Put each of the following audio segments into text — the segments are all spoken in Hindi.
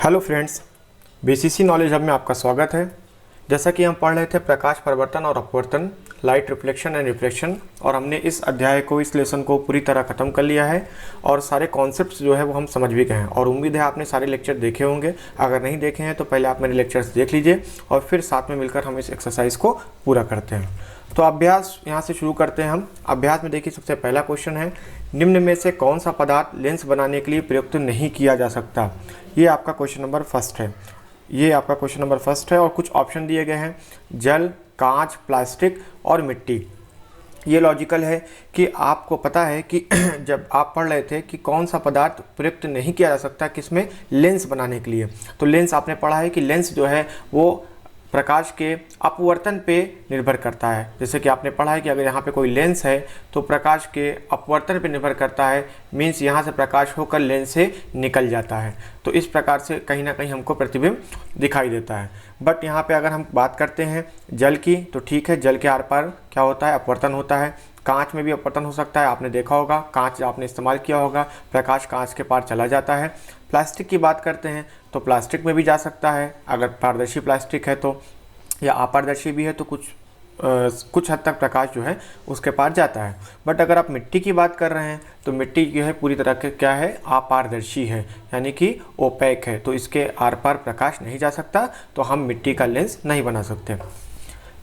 Hello friends, BCC knowledge hub में आपका स्वागत है। जैसा कि हम पढ़ रहे थे प्रकाश परिवर्तन और अपवर्तन, लाइट रिफ्लेक्शन एंड रिफ्रैक्शन, और हमने इस अध्याय को, इस लेसन को पूरी तरह ख़त्म कर लिया है और सारे कॉन्सेप्ट्स जो है वो हम समझ भी गए हैं। और उम्मीद है आपने सारे लेक्चर देखे होंगे। अगर नहीं देखे हैं तो पहले आप मेरे लेक्चर्स देख लीजिए और फिर साथ में मिलकर हम इस एक्सरसाइज को पूरा करते हैं। तो अभ्यास यहाँ से शुरू करते हैं हम। अभ्यास में देखिए, सबसे पहला क्वेश्चन है, निम्न में से कौन सा पदार्थ लेंस बनाने के लिए प्रयुक्त नहीं किया जा सकता। ये आपका क्वेश्चन नंबर फर्स्ट है। ये आपका क्वेश्चन नंबर फर्स्ट है और कुछ ऑप्शन दिए गए हैं, जल, कांच, प्लास्टिक और मिट्टी। ये लॉजिकल है कि आपको पता है कि जब आप पढ़ रहे थे कि कौन सा पदार्थ प्रयुक्त नहीं किया जा सकता किसमें, लेंस बनाने के लिए, तो लेंस आपने पढ़ा है कि लेंस जो है वो प्रकाश के अपवर्तन पे निर्भर करता है। जैसे कि आपने पढ़ा है कि अगर यहाँ पे कोई लेंस है तो प्रकाश के अपवर्तन पे निर्भर करता है, मीन्स यहाँ से प्रकाश होकर लेंस से निकल जाता है। तो इस प्रकार से कहीं ना कहीं हमको प्रतिबिंब दिखाई देता है। बट यहाँ पे अगर हम बात करते हैं जल की, तो ठीक है, जल के आर पार क्या होता है, अपवर्तन होता है। कांच में भी अपवर्तन हो सकता है, आपने देखा होगा, कांच आपने इस्तेमाल किया होगा, प्रकाश कांच के पार चला जाता है। प्लास्टिक की बात करते हैं तो प्लास्टिक में भी जा सकता है, अगर पारदर्शी प्लास्टिक है तो, या अपारदर्शी भी है तो कुछ हद तक प्रकाश जो है उसके पार जाता है। बट अगर आप मिट्टी की बात कर रहे हैं तो मिट्टी जो है पूरी तरह के क्या है, अपारदर्शी है, यानी कि ओपेक है, तो इसके आर पार प्रकाश नहीं जा सकता, तो हम मिट्टी का लेंस नहीं बना सकते।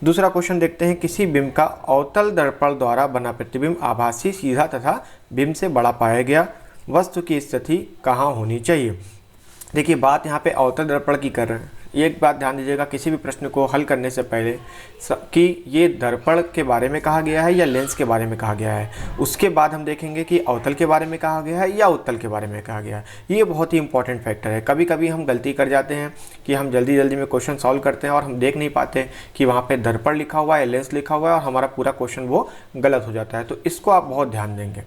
दूसरा क्वेश्चन देखते हैं, किसी बिंब का अवतल दर्पण द्वारा बना प्रतिबिंब आभासी, सीधा तथा बिंब से बड़ा पाया गया। वस्तु की स्थिति कहाँ होनी चाहिए। देखिए, बात यहाँ पे अवतल दर्पण की कर रहे हैं। एक बात ध्यान दीजिएगा किसी भी प्रश्न को हल करने से पहले कि ये दर्पण के बारे में कहा गया है या लेंस के बारे में कहा गया है। उसके बाद हम देखेंगे कि अवतल के बारे में कहा गया है या उत्तल के बारे में कहा गया है। ये बहुत ही इंपॉर्टेंट फैक्टर है। कभी कभी हम गलती कर जाते हैं कि हम जल्दी जल्दी में क्वेश्चन सॉल्व करते हैं और हम देख नहीं पाते कि वहाँ पर दर्पण लिखा हुआ है, लेंस लिखा हुआ है, और हमारा पूरा क्वेश्चन वो गलत हो जाता है। तो इसको आप बहुत ध्यान देंगे।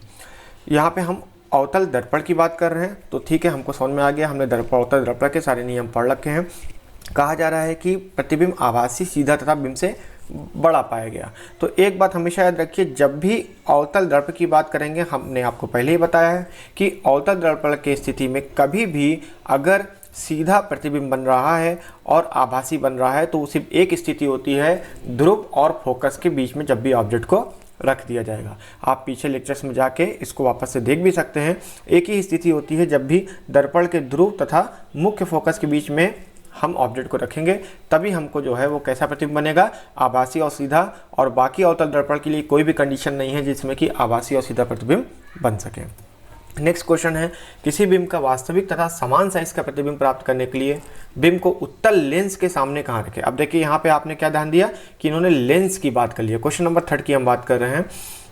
यहाँ पर हम अवतल दर्पण की बात कर रहे हैं, तो ठीक है, हमको समझ में आ गया, हमने अवतल दर्पण के सारे नियम पढ़ रखे हैं। कहा जा रहा है कि प्रतिबिंब आभासी, सीधा तथा बिंब से बड़ा पाया गया। तो एक बात हमेशा याद रखिए, जब भी अवतल दर्पण की बात करेंगे, हमने आपको पहले ही बताया है कि अवतल दर्पण की स्थिति में कभी भी अगर सीधा प्रतिबिंब बन रहा है और आभासी बन रहा है तो सिर्फ एक स्थिति होती है, ध्रुव और फोकस के बीच में जब भी ऑब्जेक्ट को रख दिया जाएगा। आप पीछे लेक्चर्स में जाके इसको वापस से देख भी सकते हैं। एक ही स्थिति होती है जब भी दर्पण के ध्रुव तथा मुख्य फोकस के बीच में हम ऑब्जेक्ट को रखेंगे, तभी हमको जो है वो कैसा प्रतिबिंब बनेगा, आभासी और सीधा। और बाकी अवतल दर्पण के लिए कोई भी कंडीशन नहीं है जिसमें कि आभासी और सीधा प्रतिबिंब बन सके। नेक्स्ट क्वेश्चन है, किसी बिंब का वास्तविक तथा समान साइज का प्रतिबिंब प्राप्त करने के लिए बिंब को उत्तल लेंस के सामने कहाँ रखें। अब देखिए, यहाँ पे आपने क्या ध्यान दिया कि इन्होंने लेंस की बात कर लिया। क्वेश्चन नंबर 3 की हम बात कर रहे हैं,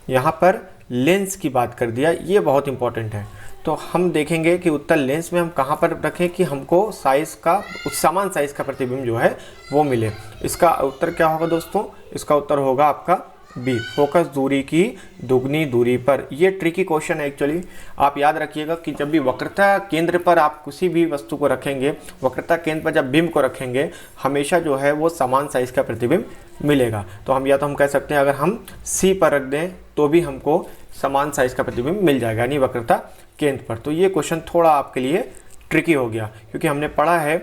यहाँ पर लेंस की बात कर दिया। ये बहुत इंपॉर्टेंट है। तो हम देखेंगे कि उत्तल लेंस में हम कहाँ पर रखें कि हमको साइज का, समान साइज का प्रतिबिंब जो है वो मिले। इसका उत्तर क्या होगा दोस्तों, इसका उत्तर होगा आपका बी, फोकस दूरी की दुगनी दूरी पर। ये ट्रिकी क्वेश्चन है एक्चुअली। आप याद रखिएगा कि जब भी वक्रता केंद्र पर आप किसी भी वस्तु को रखेंगे, वक्रता केंद्र पर जब बिंब को रखेंगे, हमेशा जो है वो समान साइज का प्रतिबिंब मिलेगा। तो हम या तो हम कह सकते हैं, अगर हम सी पर रख दें तो भी हमको समान साइज का प्रतिबिंब मिल जाएगा, यानी वक्रता केंद्र पर। तो ये क्वेश्चन थोड़ा आपके लिए ट्रिकी हो गया, क्योंकि हमने पढ़ा है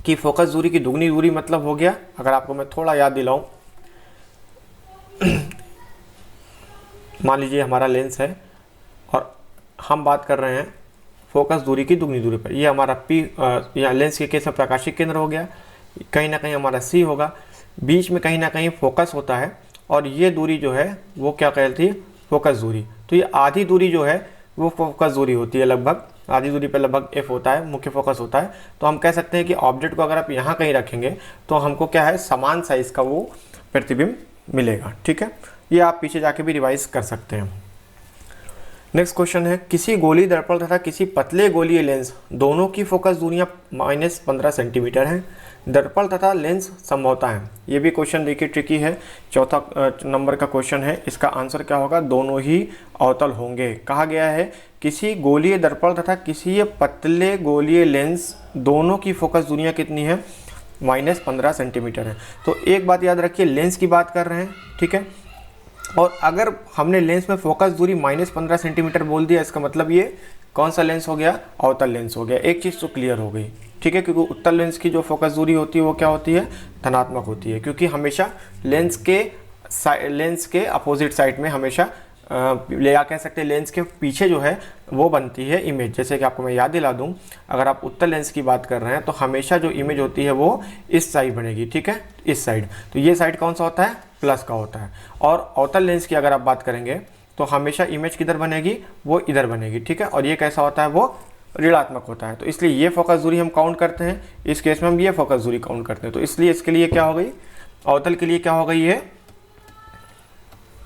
कि फोकस दूरी की दुगनी दूरी मतलब हो गया, अगर आपको मैं थोड़ा याद दिलाऊं, मान लीजिए हमारा लेंस है और हम बात कर रहे हैं फोकस दूरी की दुगनी दूरी पर। ये हमारा पी, या लेंस के केस में प्रकाशिक केंद्र हो गया, कहीं ना कहीं हमारा सी होगा, बीच में कहीं ना कहीं फोकस होता है, और ये दूरी जो है वो क्या कहती है, फोकस दूरी। तो ये आधी दूरी जो है वो फोकस दूरी होती है, लगभग आधी दूरी पर लगभग एफ होता है, मुख्य फोकस होता है। तो हम कह सकते हैं कि ऑब्जेक्ट को अगर आप यहाँ कहीं रखेंगे तो हमको क्या है, समान साइज का वो प्रतिबिंब मिलेगा। ठीक है, ये आप पीछे जाके भी रिवाइज कर सकते हैं। नेक्स्ट क्वेश्चन है, किसी गोलीय दर्पण तथा किसी पतले गोलीय लेंस दोनों की फोकस दूरियां -15 सेंटीमीटर हैं। दर्पण तथा लेंस समभुता है। ये भी क्वेश्चन देखिए ट्रिकी है। चौथा नंबर का क्वेश्चन है, इसका आंसर क्या होगा, दोनों ही अवतल होंगे। कहा गया है किसी गोलीय दर्पण तथा किसी पतले गोलीय लेंस दोनों की फोकस दूरियां कितनी है, -15 सेंटीमीटर है। तो एक बात याद रखिए, लेंस की बात कर रहे हैं, ठीक है, और अगर हमने लेंस में फोकस दूरी -15 सेंटीमीटर बोल दिया, इसका मतलब ये कौन सा लेंस हो गया, अवतल लेंस हो गया। एक चीज़ तो क्लियर हो गई, ठीक है, क्योंकि उत्तल लेंस की जो फोकस दूरी होती है वो क्या होती है, धनात्मक होती है, क्योंकि हमेशा लेंस के अपोजिट साइड में हमेशा या कह सकते हैं लेंस के पीछे जो है वो बनती है इमेज। जैसे कि आपको मैं याद दिला दूं, अगर आप उत्तल लेंस की बात कर रहे हैं तो हमेशा जो इमेज होती है वो इस साइड बनेगी, ठीक है, इस साइड। तो ये साइड कौन सा होता है, प्लस का होता है। और अवतल लेंस की अगर आप बात करेंगे तो हमेशा इमेज किधर बनेगी, वो इधर बनेगी, ठीक है। और ये कैसा होता है, वो ऋणात्मक होता है। तो इसलिए ये फोकस दूरी हम काउंट करते हैं, इस केस में हम ये फोकस दूरी काउंट करते हैं। तो इसलिए इसके लिए क्या हो गई, अवतल के लिए क्या हो गई, ये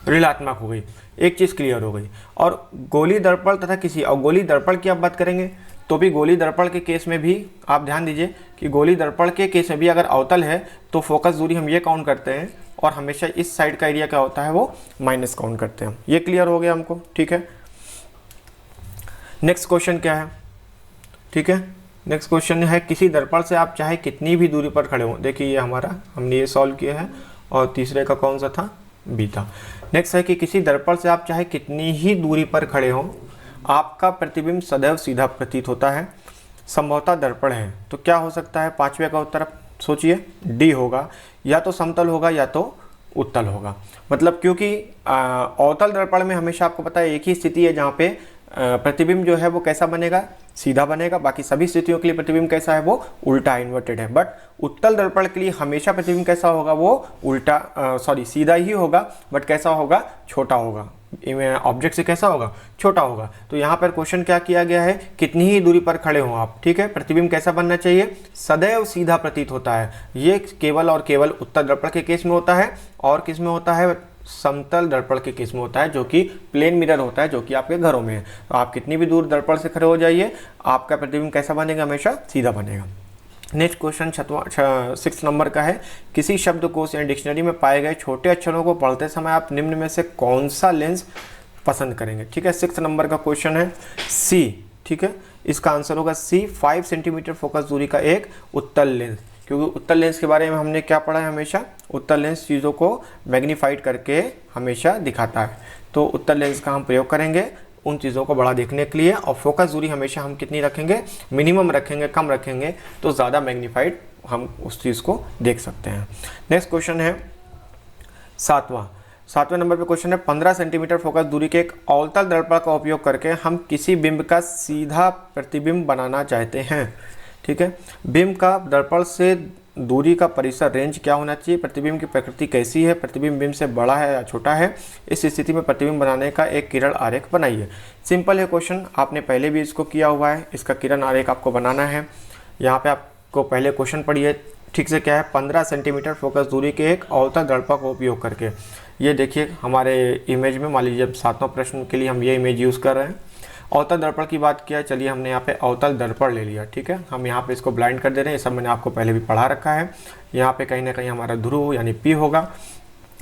ऋणात्मक हो गई। एक चीज़ क्लियर हो गई। और गोली दर्पण तथा किसी, और गोली दर्पण की आप बात करेंगे तो भी गोली दर्पण के केस में भी आप ध्यान दीजिए कि गोली दर्पण के केस में भी अगर अवतल है तो फोकस दूरी हम ये काउंट करते हैं, और हमेशा इस साइड का एरिया क्या होता है, वो माइनस काउंट करते हैं। ये क्लियर हो गया हमको, ठीक है। नेक्स्ट क्वेश्चन क्या है, ठीक है, नेक्स्ट क्वेश्चन है किसी दर्पण से आप चाहे कितनी भी दूरी पर खड़े हो। देखिए ये हमारा हमने ये सॉल्व किया है, और तीसरे का कौन सा था, बी था। नेक्स्ट है कि किसी दर्पण से आप चाहे कितनी ही दूरी पर खड़े हो, आपका प्रतिबिंब सदैव सीधा प्रतीत होता है, संभवतः दर्पण है। तो क्या हो सकता है, पांचवे का उत्तर सोचिए, डी होगा, या तो समतल होगा या तो उत्तल होगा। मतलब क्योंकि अवतल दर्पण में हमेशा आपको पता है एक ही स्थिति है जहाँ पे प्रतिबिंब जो है वो कैसा बनेगा, सीधा बनेगा। बाकी सभी स्थितियों के लिए प्रतिबिंब कैसा है, वो उल्टा इन्वर्टेड है। बट उत्तल दर्पण के लिए हमेशा प्रतिबिंब कैसा होगा, वो उल्टा सीधा ही होगा, बट कैसा होगा, छोटा होगा। ऑब्जेक्ट से कैसा होगा, छोटा होगा। तो यहाँ पर क्वेश्चन क्या किया गया है, कितनी ही दूरी पर खड़े हो आप, ठीक है, प्रतिबिंब कैसा बनना चाहिए, सदैव सीधा प्रतीत होता है। ये केवल और केवल उत्तल दर्पण के केस में होता है, और किस में होता है, समतल दर्पण के केस में होता है, जो कि प्लेन मिरर होता है, जो कि आपके घरों में है। तो आप कितनी भी दूर दर्पण से खड़े हो जाइए, आपका प्रतिबिंब कैसा बनेगा, हमेशा सीधा बनेगा। नेक्स्ट क्वेश्चन 6 नंबर का है, किसी शब्दकोश या डिक्शनरी में पाए गए छोटे अक्षरों को पढ़ते समय आप निम्न में से कौन सा लेंस पसंद करेंगे, ठीक है। 6 नंबर का क्वेश्चन है सी, ठीक है, इसका आंसर होगा सी, 5 सेंटीमीटर फोकस दूरी का एक उत्तल लेंस। क्योंकि उत्तल लेंस के बारे में हमने क्या पढ़ा है, हमेशा उत्तल लेंस चीज़ों को मैग्नीफाइड करके हमेशा दिखाता है। तो उत्तल लेंस का हम प्रयोग करेंगे उन चीज़ों को बड़ा देखने के लिए, और फोकस दूरी हमेशा हम कितनी रखेंगे, मिनिमम रखेंगे, कम रखेंगे तो ज़्यादा मैग्नीफाइड हम उस चीज़ को देख सकते हैं। नेक्स्ट क्वेश्चन है 7वें नंबर पे क्वेश्चन है, 15 सेंटीमीटर फोकस दूरी के एक अवतल दर्पण का उपयोग करके हम किसी बिंब का सीधा प्रतिबिंब बनाना चाहते हैं, ठीक है। बिंब का दर्पण से दूरी का परिसर रेंज क्या होना चाहिए, प्रतिबिंब की प्रकृति कैसी है, प्रतिबिंब बिंब से बड़ा है या छोटा है, इस स्थिति में प्रतिबिंब बनाने का एक किरण आरेख बनाइए। सिंपल है क्वेश्चन, आपने पहले भी इसको किया हुआ है। इसका किरण आरेख आपको बनाना है। यहाँ पे आपको पहले क्वेश्चन पढ़िए ठीक से, क्या है, 15 सेंटीमीटर फोकस दूरी के एक अवतल दर्पण का उपयोग करके। ये देखिए हमारे इमेज में, मान लीजिए 7वां प्रश्न के लिए हम ये इमेज यूज़ कर रहे हैं। अवतल दर्पण की बात किया, चलिए हमने यहाँ पे अवतल दर्पण ले लिया, ठीक है। हम यहाँ पे इसको ब्लाइंड कर दे रहे हैं, ये सब मैंने आपको पहले भी पढ़ा रखा है। यहाँ पे कहीं ना कहीं हमारा ध्रुव यानी पी होगा।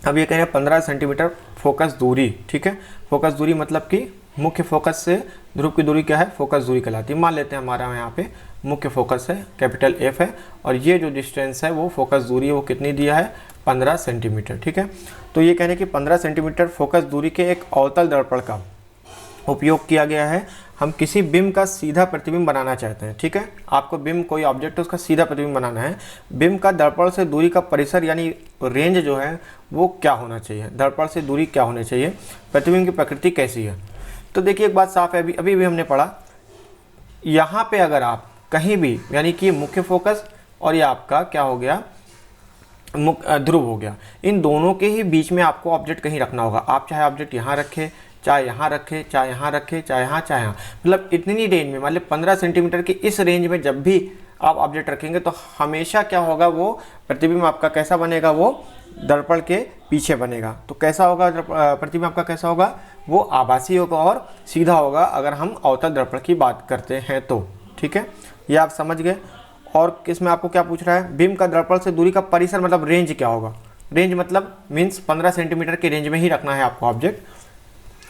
अब ये कह रहे हैं 15 सेंटीमीटर फोकस दूरी, ठीक है। फोकस दूरी मतलब कि मुख्य फोकस से ध्रुव की दूरी क्या है, फोकस दूरी कहलाती है। मान लेते हैं हमारा यहाँ पे मुख्य फोकस है, कैपिटल एफ है, और ये जो डिस्टेंस है वो फोकस दूरी है, वो कितनी दिया है, 15 सेंटीमीटर, ठीक है। तो ये कह रहे हैं कि 15 सेंटीमीटर फोकस दूरी के एक अवतल दर्पण का उपयोग किया गया है। हम किसी बिंब का सीधा प्रतिबिंब बनाना चाहते हैं, ठीक है। आपको बिंब, कोई ऑब्जेक्ट है उसका सीधा प्रतिबिंब बनाना है। बिंब का दर्पण से दूरी का परिसर यानी रेंज जो है वो क्या होना चाहिए, दर्पण से दूरी क्या होनी चाहिए, प्रतिबिंब की प्रकृति कैसी है। तो देखिए एक बात साफ है, अभी भी हमने पढ़ा, यहाँ पे अगर आप कहीं भी, यानी कि मुख्य फोकस और ये आपका क्या हो गया, ध्रुव हो गया, इन दोनों के ही बीच में आपको ऑब्जेक्ट कहीं रखना होगा। आप चाहे ऑब्जेक्ट यहाँ रखें, चाहे यहाँ रखे, चाहे यहाँ रखे, चाहे यहाँ, चाहे यहाँ, मतलब इतनी रेंज में, मतलब 15 सेंटीमीटर की इस रेंज में जब भी आप ऑब्जेक्ट रखेंगे तो हमेशा क्या होगा, वो प्रतिबिंब आपका कैसा बनेगा, वो दर्पण के पीछे बनेगा। तो कैसा होगा प्रतिबिंब आपका, कैसा होगा, वो आभासी होगा और सीधा होगा अगर हम अवतल दर्पण की बात करते हैं तो, ठीक है। ये आप समझ गए। और किसमें आपको क्या पूछ रहा है, बिंब का दर्पण से दूरी का परिसर मतलब रेंज क्या होगा, रेंज मतलब मीन्स 15 सेंटीमीटर की रेंज में ही रखना है आपको ऑब्जेक्ट।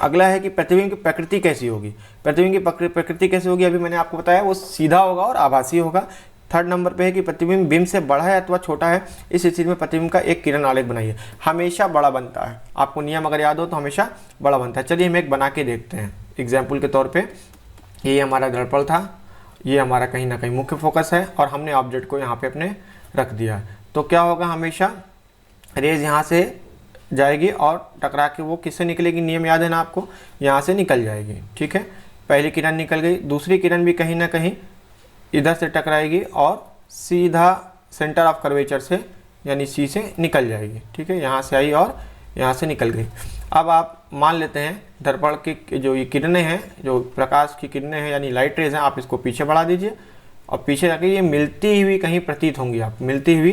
अगला है कि प्रतिबिंब की प्रकृति कैसी होगी, प्रतिबिंब की प्रकृति कैसी होगी, अभी मैंने आपको बताया वो सीधा होगा और आभासी होगा। 3rd नंबर पे है कि प्रतिबिंब बिंब से बड़ा है अथवा छोटा है, इस स्थिति में प्रतिबिंब का एक किरण आलेख बनाइए। हमेशा बड़ा बनता है, आपको नियम अगर याद हो तो हमेशा बड़ा बनता है। चलिए हम एक बना के देखते हैं एग्जाम्पल के तौर पर। ये हमारा दर्पण था, ये हमारा कहीं ना कहीं मुख्य फोकस है और हमने ऑब्जेक्ट को यहाँ पे अपने रख दिया। तो क्या होगा, हमेशा रेज यहाँ से जाएगी और टकरा के वो किससे निकलेगी, नियम याद है ना आपको, यहाँ से निकल जाएगी। ठीक है, पहली किरण निकल गई, दूसरी किरण भी कहीं ना कहीं इधर से टकराएगी और सीधा सेंटर ऑफ कर्वेचर से यानी सी से निकल जाएगी। ठीक है, यहाँ से आई और यहाँ से निकल गई। अब आप मान लेते हैं दर्पण की जो ये किरणें हैं, जो प्रकाश की किरणें हैं यानी लाइट रेज हैं, आप इसको पीछे बढ़ा दीजिए और पीछे जाके ये मिलती हुई कहीं प्रतीत होंगी, आप मिलती हुई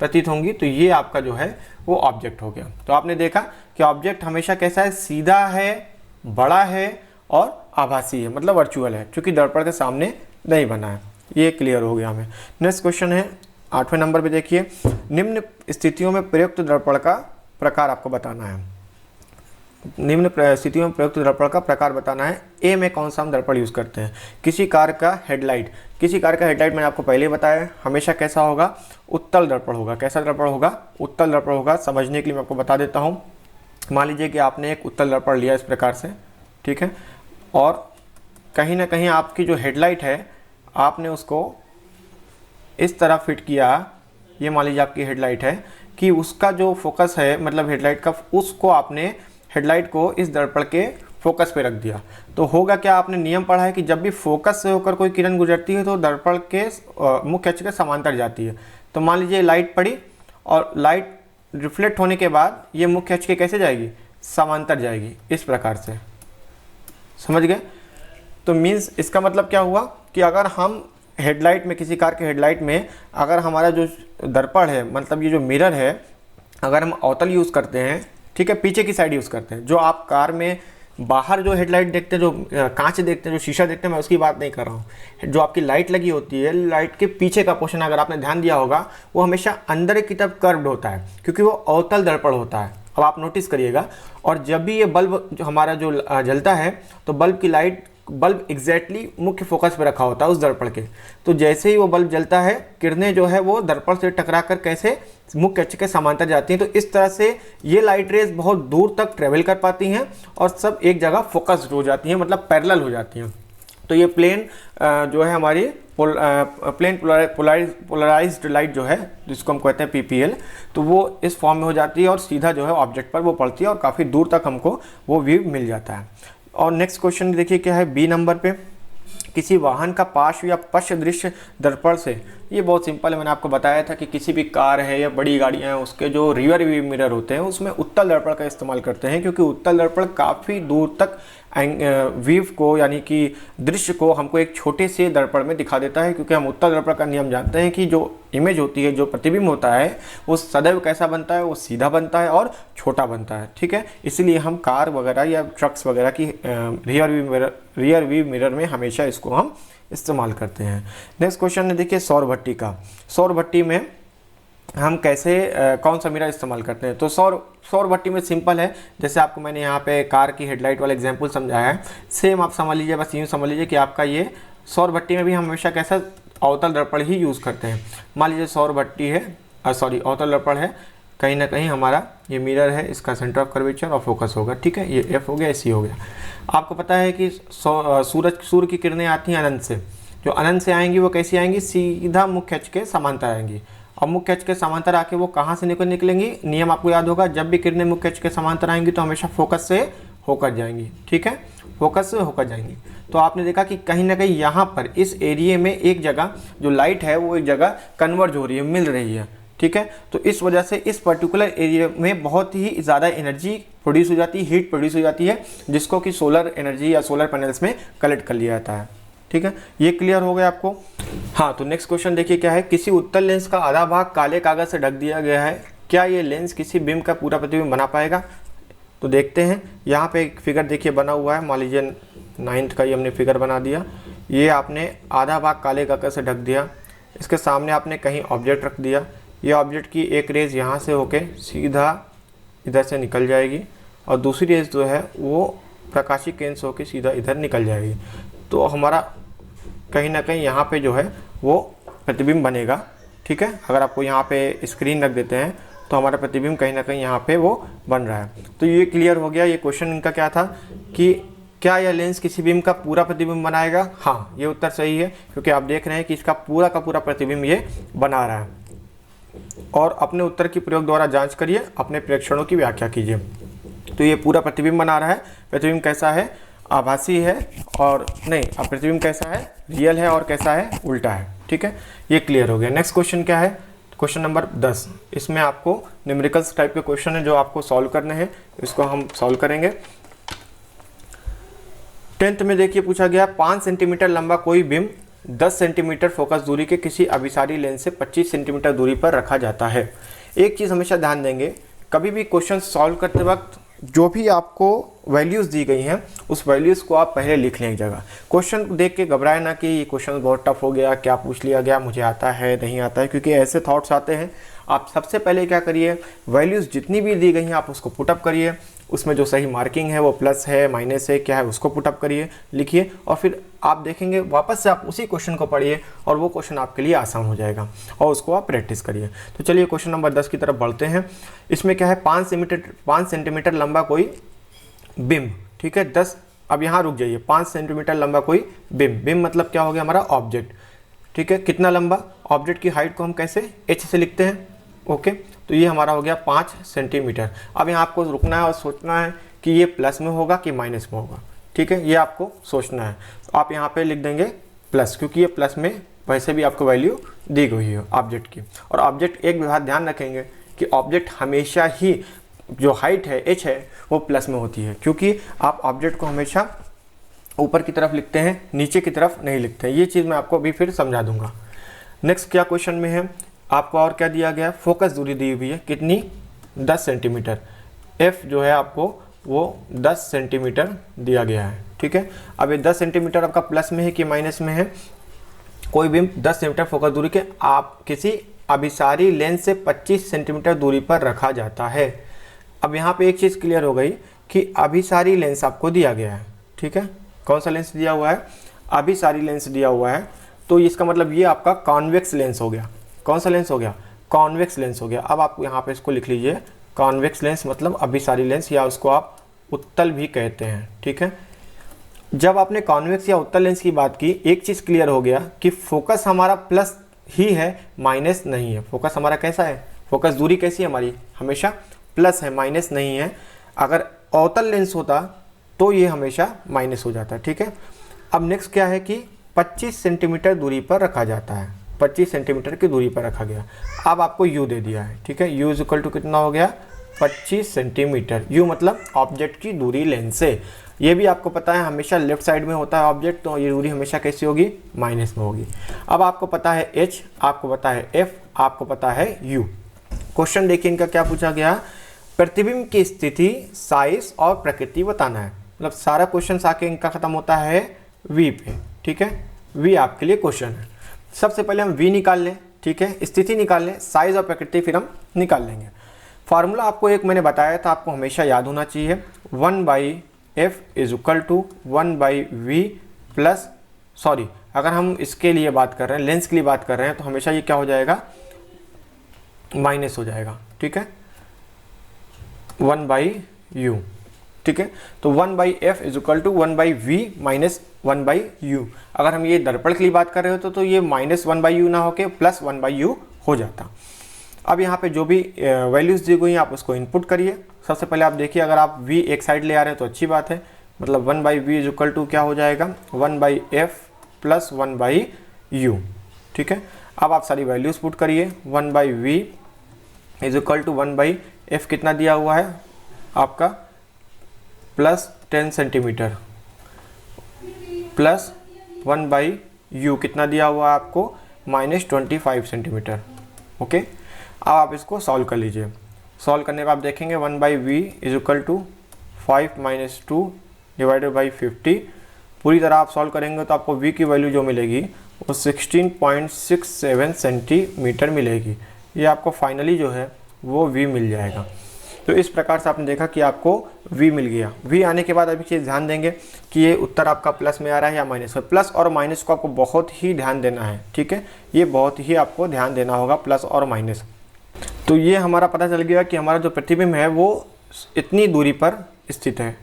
प्रतीत होंगी, तो ये आपका जो है वो ऑब्जेक्ट हो गया। तो आपने देखा कि ऑब्जेक्ट हमेशा कैसा है, सीधा है, बड़ा है और आभासी है, मतलब वर्चुअल है, क्योंकि दर्पण के सामने नहीं बना है। ये क्लियर हो गया हमें। नेक्स्ट क्वेश्चन है 8वें नंबर पे, देखिए निम्न स्थितियों में प्रयुक्त दर्पण का प्रकार आपको बताना है। निम्न स्थितियों में प्रयुक्त दर्पण का प्रकार बताना है। ए में कौन सा हम दर्पण यूज़ करते हैं, किसी कार का हेडलाइट। किसी कार का हेडलाइट मैंने आपको पहले ही बताया है, हमेशा कैसा होगा, उत्तल दर्पण होगा। कैसा दर्पण होगा, उत्तल दर्पण होगा। समझने के लिए मैं आपको बता देता हूँ। मान लीजिए कि आपने एक उत्तल दर्पण लिया इस प्रकार से, ठीक है, और कहीं ना कहीं आपकी जो हेडलाइट है आपने उसको इस तरह फिट किया, ये मान लीजिए आपकी हेडलाइट है, कि उसका जो फोकस है, मतलब हेडलाइट का, उसको आपने हेडलाइट को इस दर्पण के फोकस पे रख दिया। तो होगा क्या, आपने नियम पढ़ा है कि जब भी फोकस से होकर कोई किरण गुजरती है तो दर्पण के मुख्य अक्ष के समांतर जाती है। तो मान लीजिए लाइट पड़ी और लाइट रिफ्लेक्ट होने के बाद ये मुख्य अक्ष के कैसे जाएगी, समांतर जाएगी, इस प्रकार से। समझ गए? तो मीन्स इसका मतलब क्या हुआ कि अगर हम हेडलाइट में, किसी कार के हेडलाइट में अगर हमारा जो दर्पण है, मतलब ये जो मिरर है, अगर हम अवतल यूज़ करते हैं, ठीक है, पीछे की साइड यूज़ करते हैं, जो आप कार में बाहर जो हेडलाइट देखते हैं, जो कांच देखते हैं, जो शीशा देखते हैं, मैं उसकी बात नहीं कर रहा हूँ। जो आपकी लाइट लगी होती है, लाइट के पीछे का पोर्शन अगर आपने ध्यान दिया होगा, वो हमेशा अंदर की तरफ कर्व्ड होता है, क्योंकि वो अवतल दर्पण होता है। अब आप नोटिस करिएगा, और जब भी ये बल्ब जो हमारा जो जलता है, तो बल्ब की लाइट, बल्ब एग्जैक्टली मुख्य फोकस पे रखा होता है उस दर्पण के। तो जैसे ही वो बल्ब जलता है, किरणें जो है वो दर्पण से टकरा कर कैसे मुख्य अक्ष के समांतर जाती हैं। तो इस तरह से ये लाइट रेज बहुत दूर तक ट्रेवल कर पाती हैं और सब एक जगह फोकस्ड हो जाती हैं, मतलब पैरेलल हो जाती हैं। तो ये प्लेन जो है हमारी प्लेन पोलराइज्ड लाइट जो है, जिसको हम कहते हैं पीपीएल, तो वो इस फॉर्म में हो जाती है और सीधा जो है ऑब्जेक्ट पर वो पड़ती है और काफ़ी दूर तक हमको वो व्यू मिल जाता है। और नेक्स्ट क्वेश्चन देखिए क्या है, बी नंबर पे, किसी वाहन का पार्श्व या पश्च दृश्य दर्पण से। ये बहुत सिंपल है, मैंने आपको बताया था कि किसी भी कार है या बड़ी गाड़ियां हैं, उसके जो रियर व्यू मिरर होते हैं उसमें उत्तल दर्पण का इस्तेमाल करते हैं, क्योंकि उत्तल दर्पण काफ़ी दूर तक व्यू को, यानी कि दृश्य को हमको एक छोटे से दर्पण में दिखा देता है। क्योंकि हम उत्तल दर्पण का नियम जानते हैं कि जो इमेज होती है, जो प्रतिबिंब होता है, वो सदैव कैसा बनता है, वो सीधा बनता है और छोटा बनता है। ठीक है, इसलिए हम कार वगैरह या ट्रक्स वगैरह की रियर व्यू मिरर में हमेशा इसको हम इस्तेमाल करते हैं। नेक्स्ट क्वेश्चन है देखिए सौर भट्टी का। सौर भट्टी में हम कैसे कौन सा मिरर इस्तेमाल करते हैं। तो सौर भट्टी में सिंपल है, जैसे आपको मैंने यहाँ पे कार की हेडलाइट वाला एग्जांपल समझाया है, सेम आप समझ लीजिए, बस यूँ समझ लीजिए कि आपका ये सौर भट्टी में भी हम हमेशा कैसा अवतल दर्पण ही यूज़ करते हैं। मान लीजिए सौर भट्टी है, अवतल दर्पण है, कहीं ना कहीं हमारा ये मिरर है, इसका सेंटर ऑफ कर्वेचर और फोकस होगा। ठीक है, ये एफ हो गया, सी हो गया। आपको पता है कि सूर्य की किरणें आती हैं अनंत से, जो अनंत से आएंगी वो कैसी आएंगी, सीधा मुख्य अक्ष के समांतर आएंगी। और मुख्य अक्ष के समांतर आके वो कहाँ से निकलेंगी, नियम आपको याद होगा, जब भी किरणें मुख्य अक्ष के समांतर आएंगी तो हमेशा फोकस से होकर जाएंगी। ठीक है, फोकस से होकर जाएंगी। तो आपने देखा कि कहीं ना कहीं यहाँ पर इस एरिया में एक जगह जो लाइट है वो एक जगह कन्वर्ज हो रही है, मिल रही है। ठीक है, तो इस वजह से इस पर्टिकुलर एरिया में बहुत ही ज़्यादा एनर्जी प्रोड्यूस हो जाती है, हीट प्रोड्यूस हो जाती है, जिसको कि सोलर एनर्जी या सोलर पैनल्स में कलेक्ट कर लिया जाता है। ठीक है, ये क्लियर हो गया आपको। हाँ, तो नेक्स्ट क्वेश्चन देखिए क्या है, किसी उत्तल लेंस का आधा भाग काले कागज से ढक दिया गया है, क्या ये लेंस किसी बिंब का पूरा प्रतिबिंब बना पाएगा। तो देखते हैं, यहाँ पे एक फिगर देखिए बना हुआ है, मान लीजिए 9th का ही हमने फिगर बना दिया। ये आपने आधा भाग काले कागज से ढक दिया, इसके सामने आपने कहीं ऑब्जेक्ट रख दिया, ये ऑब्जेक्ट की एक रेज यहाँ से होके सीधा इधर से निकल जाएगी और दूसरी रेज जो है वो प्रकाशीय केंद्र से होकर सीधा इधर निकल जाएगी। तो हमारा कहीं ना कहीं यहाँ पे जो है वो प्रतिबिंब बनेगा। ठीक है, अगर आपको यहाँ पे स्क्रीन रख देते हैं तो हमारा प्रतिबिंब कहीं ना कहीं यहाँ पे वो बन रहा है। तो ये क्लियर हो गया। ये क्वेश्चन इनका क्या था कि क्या यह लेंस किसी बीम का पूरा प्रतिबिंब बनाएगा? हाँ, ये उत्तर सही है, क्योंकि आप देख रहे हैं कि इसका पूरा का पूरा प्रतिबिंब ये बना रहा है। और अपने उत्तर की प्रयोग द्वारा जांच करिए, अपने प्रेक्षणों की व्याख्या कीजिए। तो ये पूरा प्रतिबिंब बना रहा है। प्रतिबिंब कैसा है? आभासी है, और नहीं, अब प्रतिबिंब कैसा है? रियल है, और कैसा है? उल्टा है। ठीक है, ये क्लियर हो गया। नेक्स्ट क्वेश्चन क्या है? Question number 10। इसमें आपको न्यूमेरिकल्स टाइप के क्वेश्चन है जो आपको सॉल्व करने हैं, इसको हम सॉल्व करेंगे। 10th में देखिए पूछा गया 5 सेंटीमीटर लंबा कोई बिंब 10 सेंटीमीटर फोकस दूरी के किसी अभिसारी लेंस से 25 सेंटीमीटर दूरी पर रखा जाता है। एक चीज़ हमेशा ध्यान देंगे, कभी भी क्वेश्चन सॉल्व करते वक्त जो भी आपको वैल्यूज़ दी गई हैं उस वैल्यूज़ को आप पहले लिख लें एक जगह। क्वेश्चन देख के घबराए ना कि ये क्वेश्चन बहुत टफ हो गया, क्या पूछ लिया गया, मुझे आता है नहीं आता है, क्योंकि ऐसे थॉट्स आते हैं। आप सबसे पहले क्या करिए, वैल्यूज़ जितनी भी दी गई हैं आप उसको पुटअप करिए, उसमें जो सही मार्किंग है वो प्लस है, माइनस है, क्या है उसको पुटअप करिए, लिखिए, और फिर आप देखेंगे वापस से आप उसी क्वेश्चन को पढ़िए और वो क्वेश्चन आपके लिए आसान हो जाएगा, और उसको आप प्रैक्टिस करिए। तो चलिए क्वेश्चन नंबर 10 की तरफ बढ़ते हैं। इसमें क्या है? 5 सेंटीमीटर लंबा कोई बिंब, ठीक है, 10, अब यहाँ रुक जाइए, 5 सेंटीमीटर लंबा कोई बिंब, बिंब मतलब क्या हो गया? हमारा ऑब्जेक्ट। ठीक है, कितना लंबा? ऑब्जेक्ट की हाइट को हम कैसे? h से लिखते हैं। ओके, तो ये हमारा हो गया 5 सेंटीमीटर। अब यहाँ आपको रुकना है और सोचना है कि ये प्लस में होगा कि माइनस में होगा। ठीक है, ये आपको सोचना है। तो आप यहाँ पे लिख देंगे प्लस, क्योंकि ये प्लस में वैसे भी आपको वैल्यू दी गई है ऑब्जेक्ट की। और ऑब्जेक्ट, एक बात ध्यान रखेंगे कि ऑब्जेक्ट हमेशा ही जो हाइट है h है वो प्लस में होती है, क्योंकि आप ऑब्जेक्ट को हमेशा ऊपर की तरफ लिखते हैं, नीचे की तरफ नहीं लिखते हैं। ये चीज़ मैं आपको अभी फिर समझा दूंगा। नेक्स्ट क्या क्वेश्चन में है आपको, और क्या दिया गया? फोकस दूरी दी हुई है, कितनी? 10 सेंटीमीटर। f जो है आपको वो 10 सेंटीमीटर दिया गया है। ठीक है, अब ये 10 सेंटीमीटर आपका प्लस में है कि माइनस में है? कोई भी 10 सेंटीमीटर फोकस दूरी के आप किसी अभिसारी लेंस से 25 सेंटीमीटर दूरी पर रखा जाता है। अब यहाँ पे एक चीज़ क्लियर हो गई कि अभिसारी लेंस आपको दिया गया है। ठीक है, कौन सा लेंस दिया हुआ है? अभिसारी लेंस दिया हुआ है। तो इसका मतलब ये आपका कॉन्वेक्स लेंस हो गया। कौन सा लेंस हो गया? कॉन्वेक्स लेंस हो गया। अब आप यहाँ पे इसको लिख लीजिए, कॉन्वेक्स लेंस मतलब अभिसारी लेंस, या उसको आप उत्तल भी कहते हैं। ठीक है, जब आपने कॉन्वेक्स या उत्तल लेंस की बात की, एक चीज़ क्लियर हो गया कि फोकस हमारा प्लस ही है, माइनस नहीं है। फोकस हमारा कैसा है? फोकस दूरी कैसी है हमारी? हमेशा प्लस है, माइनस नहीं है। अगर अवतल लेंस होता तो ये हमेशा माइनस हो जाता। ठीक है, अब नेक्स्ट क्या है कि 25 सेंटीमीटर दूरी पर रखा जाता है। 25 सेंटीमीटर की दूरी पर रखा गया। अब आपको u दे दिया है। ठीक है, u इज इक्वल टू कितना हो गया? 25 सेंटीमीटर। u मतलब ऑब्जेक्ट की दूरी लेंस से। ये भी आपको पता है हमेशा लेफ्ट साइड में होता है ऑब्जेक्ट, तो ये दूरी हमेशा कैसी होगी? माइनस में होगी। अब आपको पता है h, आपको पता है f, आपको पता है u। क्वेश्चन देखिए इनका क्या पूछा गया, प्रतिबिंब की स्थिति, साइज और प्रकृति बताना है। मतलब सारा क्वेश्चन आके इनका खत्म होता है v पे। ठीक है, v आपके लिए क्वेश्चन है। सबसे पहले हम v निकाल लें। ठीक है, स्थिति निकाल लें, साइज और प्रकृति फिर हम निकाल लेंगे। फार्मूला आपको एक मैंने बताया था, आपको हमेशा याद होना चाहिए, 1/f is equal to 1/v plus, sorry अगर हम इसके लिए बात कर रहे हैं, लेंस के लिए बात कर रहे हैं, तो हमेशा ये क्या हो जाएगा? माइनस हो जाएगा। ठीक है, 1/u। ठीक है, तो 1/f is equal to 1/v minus 1/u। अगर हम ये दर्पण के लिए बात कर रहे हो तो ये माइनस 1/u ना होके प्लस 1/u हो जाता। अब यहाँ पे जो भी वैल्यूज़ दी गई आप उसको इनपुट करिए। सबसे पहले आप देखिए, अगर आप v एक साइड ले आ रहे हैं तो अच्छी बात है, मतलब 1/v इज इक्वल टू क्या हो जाएगा? 1/f plus 1/u। ठीक है, अब आप सारी वैल्यूज़ पुट करिए। 1/v is equal to 1/f कितना दिया हुआ है आपका? प्लस 10 सेंटीमीटर प्लस 1/u कितना दिया हुआ है आपको? Minus 25 centimetre. ओके, अब आप इसको सॉल्व कर लीजिए। सॉल्व करने पर आप देखेंगे 1/v is equal to 5 minus 2 divided by 50। पूरी तरह आप सॉल्व करेंगे तो आपको v की वैल्यू जो मिलेगी वो 16.67 सेंटीमीटर मिलेगी। ये आपको फाइनली जो है वो v मिल जाएगा। तो इस प्रकार से आपने देखा कि आपको v मिल गया। v आने के बाद अभी चीज़ ध्यान देंगे कि ये उत्तर आपका प्लस में आ रहा है या माइनस में। प्लस और माइनस को आपको बहुत ही ध्यान देना है। ठीक है, ये बहुत ही आपको ध्यान देना होगा, प्लस और माइनस। तो ये हमारा पता चल गया कि हमारा जो प्रतिबिंब है वो इतनी दूरी पर स्थित है।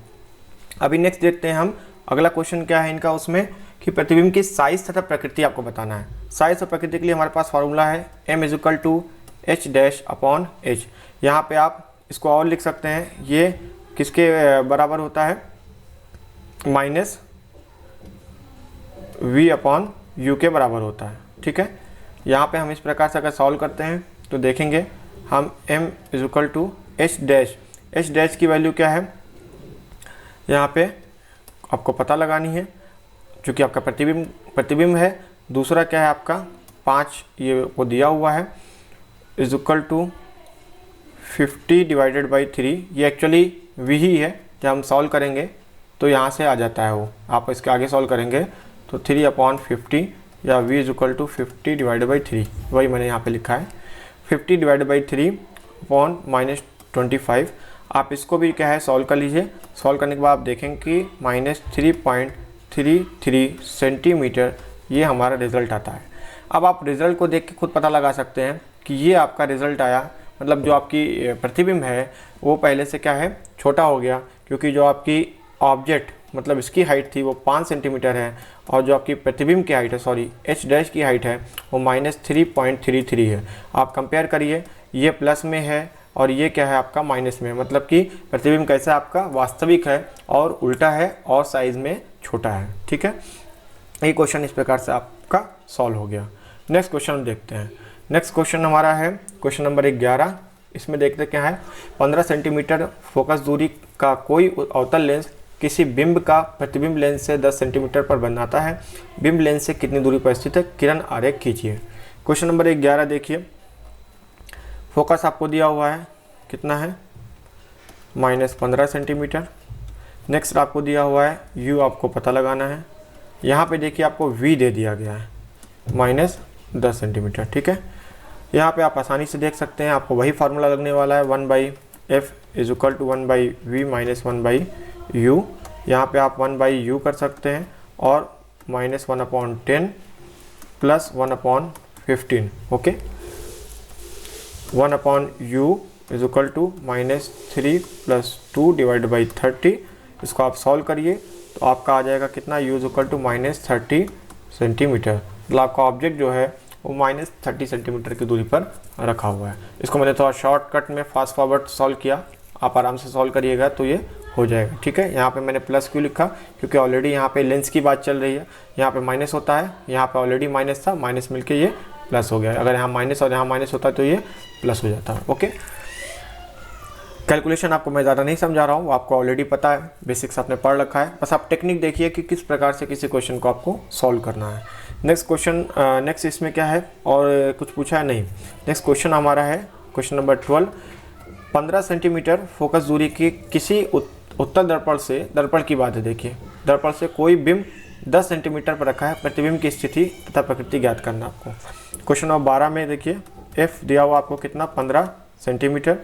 अभी नेक्स्ट देखते हैं हम अगला क्वेश्चन क्या है इनका उसमें कि प्रतिबिंब की साइज तथा प्रकृति आपको बताना है। साइज और प्रकृति के लिए हमारे पास फार्मूला है m = h'/h। यहाँ पे आप इसको और लिख सकते हैं, ये किसके बराबर होता है, -v/u के बराबर होता है। ठीक है, यहाँ पे हम इस प्रकार से अगर सॉल्व करते हैं तो देखेंगे हम m = h' की वैल्यू क्या है, यहाँ पे आपको पता लगानी है, चूँकि आपका प्रतिबिंब है। दूसरा क्या है आपका 5, ये वो दिया हुआ है, = 50/3। ये एक्चुअली v ही है, जब हम सॉल्व करेंगे तो यहाँ से आ जाता है वो, आप इसके आगे सॉल्व करेंगे तो 3/50 या v = 50/3, वही मैंने यहाँ पे लिखा है 50/3/-25। आप इसको भी क्या है सॉल्व कर लीजिए। सॉल्व करने के बाद आप देखेंगे कि -3.33 सेंटीमीटर ये हमारा रिज़ल्ट आता है। अब आप रिज़ल्ट को देख के खुद पता लगा सकते हैं कि ये आपका रिज़ल्ट आया, मतलब जो आपकी प्रतिबिंब है वो पहले से क्या है छोटा हो गया, क्योंकि जो आपकी ऑब्जेक्ट मतलब इसकी हाइट थी वो 5 सेंटीमीटर है, और जो आपकी प्रतिबिंब की हाइट है, सॉरी h' की हाइट है वो -3.33 है। आप कंपेयर करिए, ये प्लस में है और ये क्या है आपका माइनस में, मतलब कि प्रतिबिंब कैसा आपका वास्तविक है और उल्टा है और साइज़ में छोटा है। ठीक है, ये क्वेश्चन इस प्रकार से आपका सॉल्व हो गया। नेक्स्ट क्वेश्चन देखते हैं। नेक्स्ट क्वेश्चन हमारा है क्वेश्चन नंबर 11। इसमें देखते क्या है, 15 सेंटीमीटर फोकस दूरी का कोई अवतल लेंस किसी बिंब का प्रतिबिंब लेंस से 10 सेंटीमीटर पर बनाता है। बिंब लेंस से कितनी दूरी पर स्थित है, किरण आरेख खींचिए। क्वेश्चन नंबर 11 देखिए, फोकस आपको दिया हुआ है, कितना है -15 सेंटीमीटर। नेक्स्ट आपको दिया हुआ है u, आपको पता लगाना है। यहाँ पे देखिए आपको v दे दिया गया है -10 सेंटीमीटर। ठीक है, यहाँ पे आप आसानी से देख सकते हैं, आपको वही फार्मूला लगने वाला है 1/f = 1/v - 1/u। यहाँ पे आप 1/u कर सकते हैं और -1/10 + 1/15। Okay, 1/u = -3 + 2/30। इसको आप सॉल्व करिए तो आपका आ जाएगा कितना, u = -30 सेंटीमीटर। मतलब आपका ऑब्जेक्ट जो है वो -30 सेंटीमीटर की दूरी पर रखा हुआ है। इसको मैंने थोड़ा शॉर्टकट में फास्ट फॉरवर्ड सॉल्व किया, आप आराम से सॉल्व करिएगा तो ये हो जाएगा। ठीक है, यहाँ पे मैंने प्लस क्यों लिखा, क्योंकि ऑलरेडी यहाँ पे लेंस की बात चल रही है, यहाँ पे माइनस होता है, यहाँ पे ऑलरेडी माइनस था, माइनस मिलके ये प्लस हो गया। अगर यहाँ माइनस और यहाँ माइनस होता तो ये प्लस हो जाता है। ओके, कैलकुलेशन आपको मैं ज़्यादा नहीं समझा रहा हूँ, वो आपको ऑलरेडी पता है, बेसिक्स आपने पढ़ रखा है, बस आप टेक्निक देखिए कि किस प्रकार से किसी क्वेश्चन को आपको सॉल्व करना है। नेक्स्ट क्वेश्चन, नेक्स्ट इसमें क्या है और कुछ पूछा है नहीं। नेक्स्ट क्वेश्चन हमारा है क्वेश्चन नंबर 12। 15 सेंटीमीटर फोकस दूरी की किसी उत्तल दर्पण की बात है। देखिए, दर्पण से कोई बिंब 10 सेंटीमीटर पर रखा है, प्रतिबिंब की स्थिति तथा प्रकृति ज्ञात करना आपको। क्वेश्चन नंबर 12 में देखिए f दिया हुआ आपको कितना, 15 सेंटीमीटर।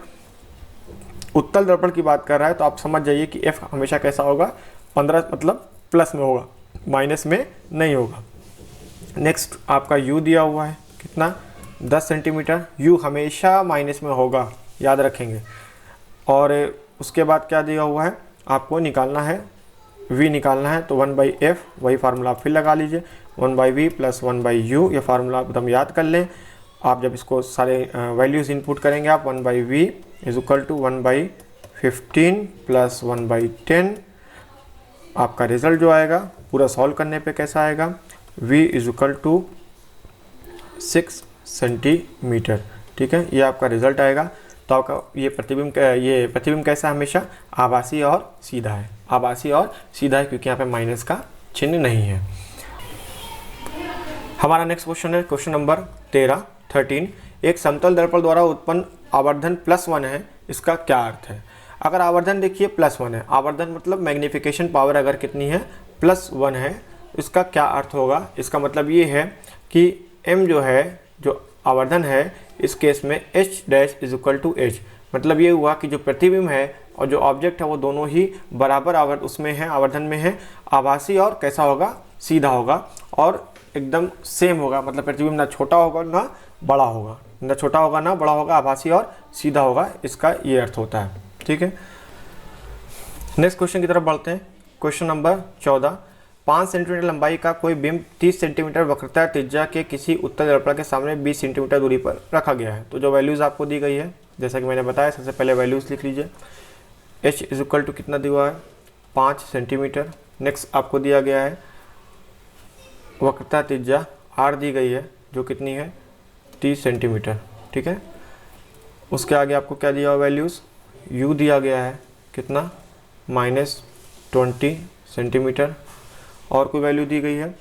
उत्तल दर्पण की बात कर रहा है तो आप समझ जाइए कि f हमेशा कैसा होगा, 15 मतलब प्लस में होगा, माइनस में नहीं होगा। नेक्स्ट आपका u दिया हुआ है कितना, 10 सेंटीमीटर। u हमेशा माइनस में होगा, याद रखेंगे। और उसके बाद क्या दिया हुआ है, आपको निकालना है v निकालना है, तो 1/f वही फार्मूला आप फिर लगा लीजिए, 1/v + 1/u। ये फार्मूला एकदम याद कर लें। आप जब इसको सारे वैल्यूज़ इनपुट करेंगे आप 1/v = 1/15 + 1/10। आपका रिज़ल्ट जो आएगा पूरा सॉल्व करने पे कैसा आएगा, v = 6 सेंटीमीटर। ठीक है, ये आपका रिज़ल्ट आएगा। तो आपका ये प्रतिबिंब कैसा हमेशा आभासी और सीधा है, आभासी और सीधा है, क्योंकि यहाँ पे माइनस का चिन्ह नहीं है। हमारा नेक्स्ट क्वेश्चन है क्वेश्चन नंबर 13। एक समतल दर्पण द्वारा उत्पन्न आवर्धन +1 है, इसका क्या अर्थ है। अगर आवर्धन देखिए +1 है, आवर्धन मतलब मैग्नीफिकेशन पावर अगर कितनी है, +1 है, इसका क्या अर्थ होगा। इसका मतलब ये है कि m जो है, जो आवर्धन है, इस केस में h' = h। मतलब ये हुआ कि जो प्रतिबिंब है और जो ऑब्जेक्ट है वो दोनों ही बराबर उसमें है, आवर्धन में है। आभासी और कैसा होगा, सीधा होगा और एकदम सेम होगा, मतलब प्रतिबिंब ना छोटा होगा ना बड़ा होगा, ना छोटा होगा ना बड़ा होगा, आभासी और सीधा होगा, इसका ये अर्थ होता है। ठीक है, नेक्स्ट क्वेश्चन की तरफ बढ़ते हैं। क्वेश्चन नंबर 14, 5 सेंटीमीटर लंबाई का कोई बिंब 30 सेंटीमीटर वक्रता त्रिज्या के किसी उत्तल दर्पण के सामने 20 सेंटीमीटर दूरी पर रखा गया है। तो जो वैल्यूज़ आपको दी गई है, जैसा कि मैंने बताया, सबसे पहले वैल्यूज़ लिख लीजिए। h इज इक्वल टू कितना दिया हुआ है, 5 सेंटीमीटर। नेक्स्ट आपको दिया गया है वक्रता त्रिज्या r दी गई है, जो कितनी है, 30 सेंटीमीटर, ठीक है। उसके आगे आपको क्या दिया हुआ वैल्यूज़, u दिया गया है कितना, -20 सेंटीमीटर। और कोई वैल्यू दी गई है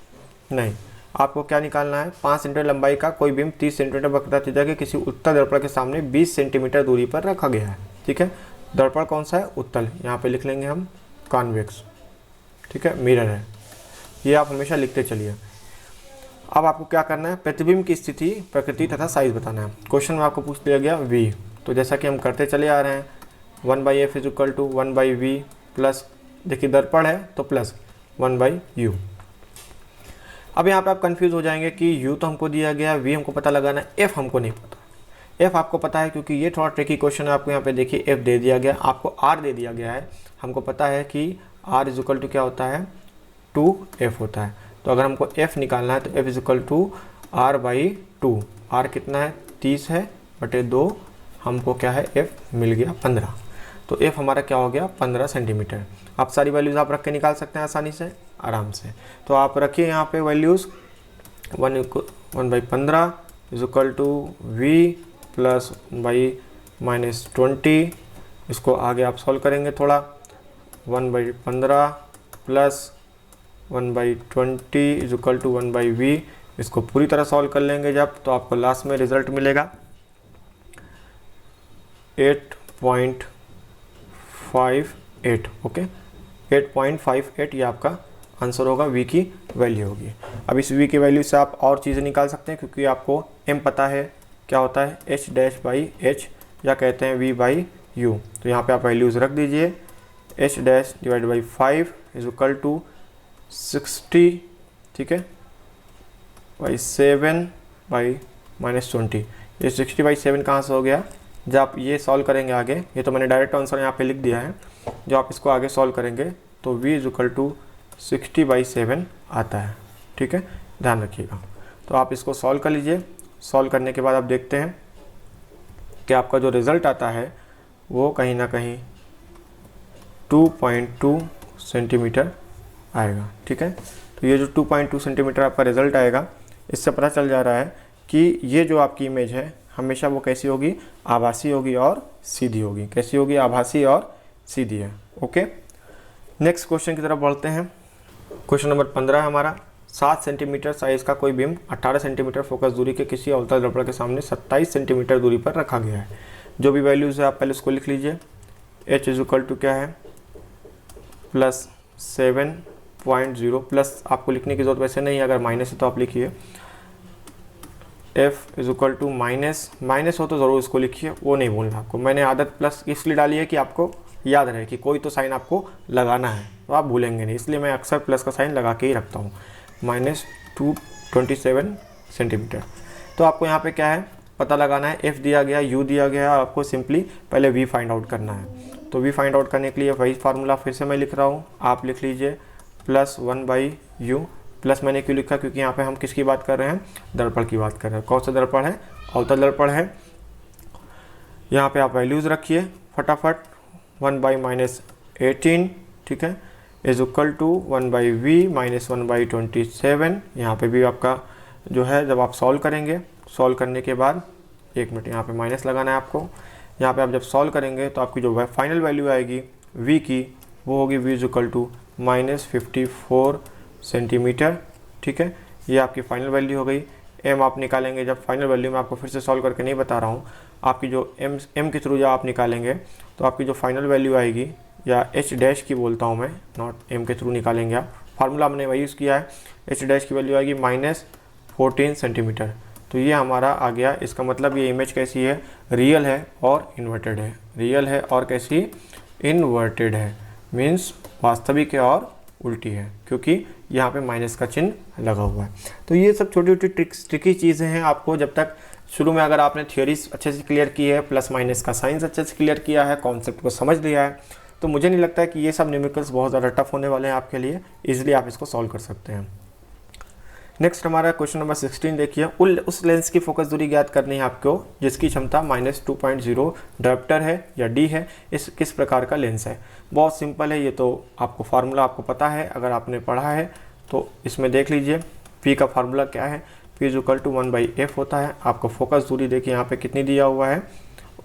नहीं। आपको क्या निकालना है, 5 सेंटीमीटर लंबाई का कोई बिंब 30 सेंटीमीटर वक्रता त्रिज्या के किसी उत्तल दर्पण के सामने 20 सेंटीमीटर दूरी पर रखा गया है, ठीक है। दर्पण कौन सा है, उत्तल, यहाँ पे लिख लेंगे हम कॉन्वेक्स, ठीक है, मिरर है, ये आप हमेशा लिखते चलिए। अब आपको क्या करना है, प्रतिबिंब की स्थिति, प्रकृति तथा साइज बताना है। क्वेश्चन में आपको पूछ दिया गया v, तो जैसा कि हम करते चले आ रहे हैं, 1/f is equal to 1/v plus, देखिए दर्पण है तो प्लस 1/u। अब यहाँ पे आप कंफ्यूज हो जाएंगे कि u तो हमको दिया गया, v हमको पता लगाना है, f हमको नहीं पता। f आपको पता है क्योंकि ये थोड़ा ट्रिकी क्वेश्चन है। आपको यहाँ पे देखिए f दे दिया गया, आपको r दे दिया गया है। हमको पता है कि r इज इक्वल टू क्या होता है, 2f होता है। तो अगर हमको f निकालना है तो f is equal to r/2। r कितना है, 30 है बटे 2, हमको क्या है, f मिल गया 15। तो f हमारा क्या हो गया, 15 सेंटीमीटर। आप सारी वैल्यूज़ आप रख के निकाल सकते हैं आसानी से, आराम से। तो आप रखिए यहाँ पे values, 1/15 is equal to v plus -20। इसको आगे आप सॉल्व करेंगे थोड़ा, 1/15 plus 1/20 is equal to 1/v। इसको पूरी तरह सॉल्व कर लेंगे जब, तो आपको लास्ट में रिजल्ट मिलेगा 8.58, ओके, 8.58 ये आपका आंसर होगा, v की वैल्यू होगी। अब इस v की वैल्यू से आप और चीज़ें निकाल सकते हैं, क्योंकि आपको m पता है क्या होता है, h-h, या कहते हैं v/u। तो यहाँ पे आप वैल्यूज़ रख दीजिए, h-5 इज इक्वल टू 60, ठीक है, /7/-20। ये 60/7 कहाँ से हो गया, जब आप ये सॉल्व करेंगे आगे, ये तो मैंने डायरेक्ट आंसर यहाँ पे लिख दिया है, जो आप इसको आगे सॉल्व करेंगे तो v इज इक्वल टू 60/7 आता है, ठीक है, ध्यान रखिएगा। तो आप इसको सॉल्व कर लीजिए। सॉल्व करने के बाद आप देखते हैं कि आपका जो रिज़ल्ट आता है वो कहीं ना कहीं 2.2 सेंटीमीटर आएगा, ठीक है। तो ये जो 2.2 सेंटीमीटर आपका रिज़ल्ट आएगा, इससे पता चल जा रहा है कि ये जो आपकी इमेज है हमेशा वो कैसी होगी, आभासी होगी और सीधी होगी। कैसी होगी, आभासी और सीधी है, ओके। नेक्स्ट क्वेश्चन की तरफ बढ़ते हैं। क्वेश्चन नंबर 15 है हमारा, 7 सेंटीमीटर साइज का कोई बिंब 18 सेंटीमीटर फोकस दूरी के किसी अवतल दर्पण के सामने 27 सेंटीमीटर दूरी पर रखा गया है। जो भी वैल्यूज़ है आप पहले उसको लिख लीजिए। h इज इक्वल टू क्या है, +7.0, प्लस आपको लिखने की जरूरत वैसे नहीं है, अगर माइनस है तो आप लिखिए। f is equal to minus हो तो ज़रूर इसको लिखिए, वो नहीं भूलना आपको। मैंने आदत प्लस इसलिए डाली है कि आपको याद रहे कि कोई तो साइन आपको लगाना है, तो आप भूलेंगे नहीं, इसलिए मैं अक्सर प्लस का साइन लगा के ही रखता हूँ। -227 सेंटीमीटर। तो आपको यहाँ पे क्या है, पता लगाना है, f दिया गया, u दिया गया, आपको सिंपली पहले v फाइंड आउट करना है। तो v फाइंड आउट करने के लिए वही फार्मूला फिर से मैं लिख रहा हूँ, आप लिख लीजिए +1/u। प्लस मैंने क्यों लिखा, क्योंकि यहाँ पे हम किसकी बात कर रहे हैं, दर्पण की बात कर रहे हैं। कौन सा दर्पण है, अवतल दर्पण है। यहाँ पे आप वैल्यूज़ रखिए फटाफट, 1/-18, ठीक है, is equal to 1/v minus 1/27। यहाँ पे भी आपका जो है, जब आप सॉल्व करेंगे, सॉल्व करने के बाद 1 मिनट यहाँ पे माइनस लगाना है आपको। यहाँ पे आप जब सॉल्व करेंगे तो आपकी जो फाइनल वैल्यू आएगी v की, वो होगी v is equal to -54 centimetre, ठीक है। ये आपकी फाइनल वैल्यू हो गई। m आप निकालेंगे जब फाइनल वैल्यू, में आपको फिर से सॉल्व करके नहीं बता रहा हूँ, आपकी जो m के थ्रू जब आप निकालेंगे तो आपकी जो फाइनल वैल्यू आएगी, या h' की बोलता हूँ मैं, नॉट m के थ्रू निकालेंगे आप, फार्मूला हमने वही यूज़ किया है। h' की वैल्यू आएगी -14 सेंटीमीटर। तो ये हमारा आ गया। इसका मतलब ये इमेज कैसी है, रियल है और इन्वर्टेड है। रियल है और कैसी, इन्वर्टेड है, मीन्स वास्तविक है और उल्टी है, क्योंकि यहाँ पे माइनस का चिन्ह लगा हुआ है। तो ये सब छोटी छोटी ट्रिकी चीज़ें हैं। आपको जब तक शुरू में अगर आपने थ्योरीज अच्छे से क्लियर की है, प्लस माइनस का साइंस अच्छे से क्लियर किया है, कॉन्सेप्ट को समझ लिया है, तो मुझे नहीं लगता है कि ये सब न्यूमेरिकल्स बहुत ज़्यादा टफ होने वाले हैं आपके लिए, ईजिली आप इसको सॉल्व कर सकते हैं। नेक्स्ट हमारा क्वेश्चन नंबर 16 देखिए, उस लेंस की फोकस दूरी ज्ञात करनी है आपको जिसकी क्षमता -2.0 डायोप्टर है या डी है, इस किस प्रकार का लेंस है। बहुत सिंपल है, ये तो आपको फार्मूला आपको पता है, अगर आपने पढ़ा है तो इसमें देख लीजिए। पी का फार्मूला क्या है, P = 1/f होता है। आपको फोकस दूरी देखिए यहाँ पे कितनी दिया हुआ है,